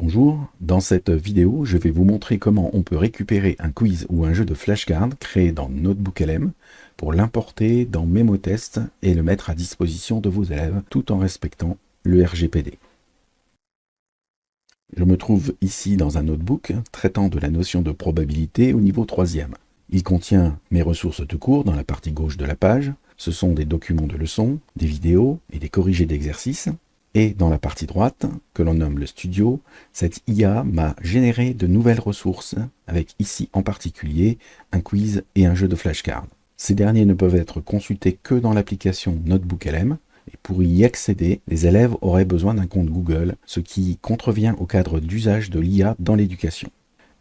Bonjour, dans cette vidéo, je vais vous montrer comment on peut récupérer un quiz ou un jeu de flashcard créé dans NotebookLM pour l'importer dans MemoTest et le mettre à disposition de vos élèves tout en respectant le RGPD. Je me trouve ici dans un notebook traitant de la notion de probabilité au niveau 3e. Il contient mes ressources de cours dans la partie gauche de la page. Ce sont des documents de leçons, des vidéos et des corrigés d'exercices. Et dans la partie droite, que l'on nomme le studio, cette IA m'a généré de nouvelles ressources, avec ici en particulier un quiz et un jeu de flashcards. Ces derniers ne peuvent être consultés que dans l'application NotebookLM, et pour y accéder, les élèves auraient besoin d'un compte Google, ce qui contrevient au cadre d'usage de l'IA dans l'éducation.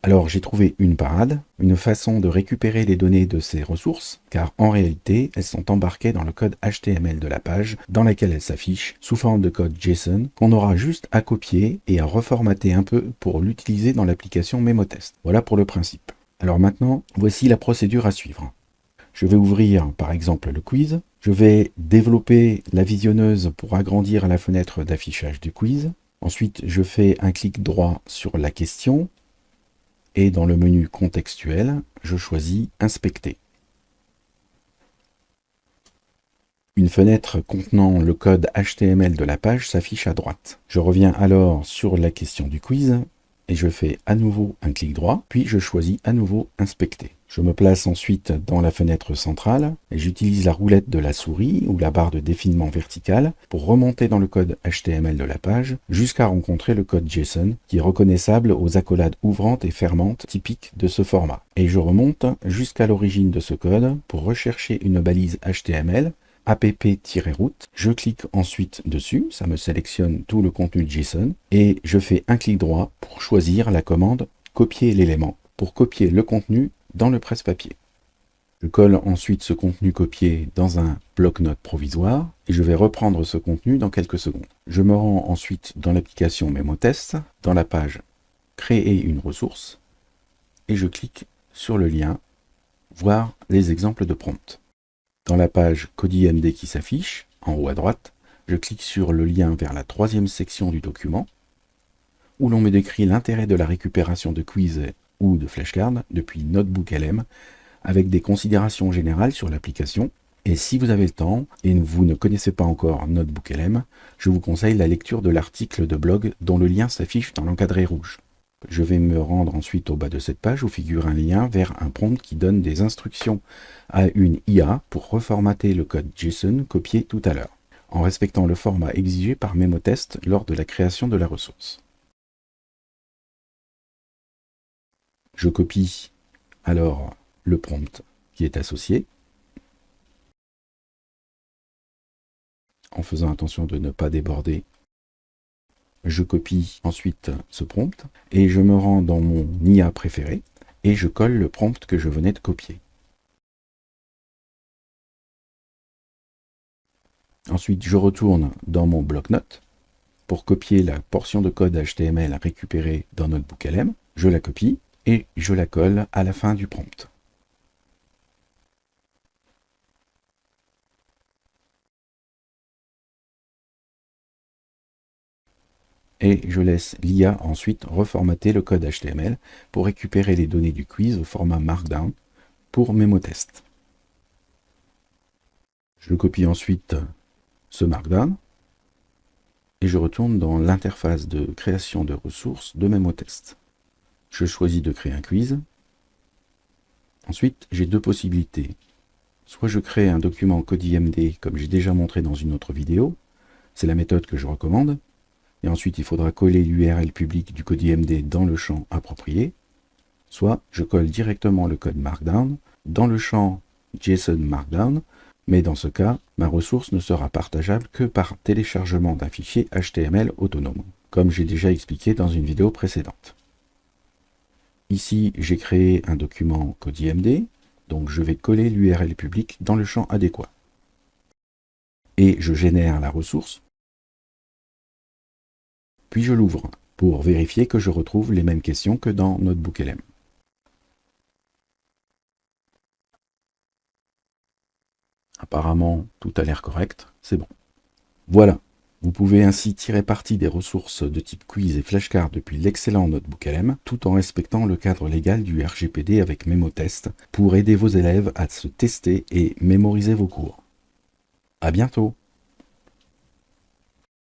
Alors j'ai trouvé une parade, une façon de récupérer les données de ces ressources, car en réalité, elles sont embarquées dans le code HTML de la page, dans laquelle elles s'affichent, sous forme de code JSON, qu'on aura juste à copier et à reformater un peu pour l'utiliser dans l'application MemoTest. Voilà pour le principe. Alors maintenant, voici la procédure à suivre. Je vais ouvrir par exemple le quiz. Je vais développer la visionneuse pour agrandir la fenêtre d'affichage du quiz. Ensuite, je fais un clic droit sur la question. Et dans le menu contextuel, je choisis Inspecter. Une fenêtre contenant le code HTML de la page s'affiche à droite. Je reviens alors sur la question du quiz et je fais à nouveau un clic droit, puis je choisis à nouveau Inspecter. Je me place ensuite dans la fenêtre centrale et j'utilise la roulette de la souris ou la barre de défilement verticale pour remonter dans le code HTML de la page jusqu'à rencontrer le code JSON qui est reconnaissable aux accolades ouvrantes et fermantes typiques de ce format. Et je remonte jusqu'à l'origine de ce code pour rechercher une balise HTML app-route, je clique ensuite dessus, ça me sélectionne tout le contenu de JSON, et je fais un clic droit pour choisir la commande copier l'élément, pour copier le contenu dans le presse-papier. Je colle ensuite ce contenu copié dans un bloc-notes provisoire, et je vais reprendre ce contenu dans quelques secondes. Je me rends ensuite dans l'application MemoTest, dans la page Créer une ressource, et je clique sur le lien Voir les exemples de prompt. Dans la page CodeIMD qui s'affiche, en haut à droite, je clique sur le lien vers la 3e section du document, où l'on me décrit l'intérêt de la récupération de quiz ou de flashcards depuis NotebookLM, avec des considérations générales sur l'application. Et si vous avez le temps, et vous ne connaissez pas encore NotebookLM, je vous conseille la lecture de l'article de blog dont le lien s'affiche dans l'encadré rouge. Je vais me rendre ensuite au bas de cette page où figure un lien vers un prompt qui donne des instructions à une IA pour reformater le code JSON copié tout à l'heure, en respectant le format exigé par MemoTest lors de la création de la ressource. Je copie alors le prompt qui est associé, en faisant attention de ne pas déborder. Je copie ensuite ce prompt et je me rends dans mon IA préféré et je colle le prompt que je venais de copier. Ensuite, je retourne dans mon bloc-notes pour copier la portion de code HTML récupérée dans NotebookLM. Je la copie et je la colle à la fin du prompt. Et je laisse l'IA ensuite reformater le code HTML pour récupérer les données du quiz au format Markdown pour MemoTest. Je copie ensuite ce Markdown et je retourne dans l'interface de création de ressources de MemoTest. Je choisis de créer un quiz. Ensuite, j'ai deux possibilités. Soit je crée un document CodeIMD comme j'ai déjà montré dans une autre vidéo, c'est la méthode que je recommande, et ensuite il faudra coller l'URL public du CodeIMD dans le champ approprié, soit je colle directement le code Markdown dans le champ JSON Markdown, mais dans ce cas, ma ressource ne sera partageable que par téléchargement d'un fichier HTML autonome, comme j'ai déjà expliqué dans une vidéo précédente. Ici, j'ai créé un document CodeIMD, donc je vais coller l'URL public dans le champ adéquat. Et je génère la ressource, puis je l'ouvre pour vérifier que je retrouve les mêmes questions que dans NotebookLM. Apparemment, tout a l'air correct, c'est bon. Voilà, Vous pouvez ainsi tirer parti des ressources de type quiz et flashcard depuis l'excellent Notebook LM, tout en respectant le cadre légal du RGPD avec MémoTest pour aider vos élèves à se tester et mémoriser vos cours. À bientôt!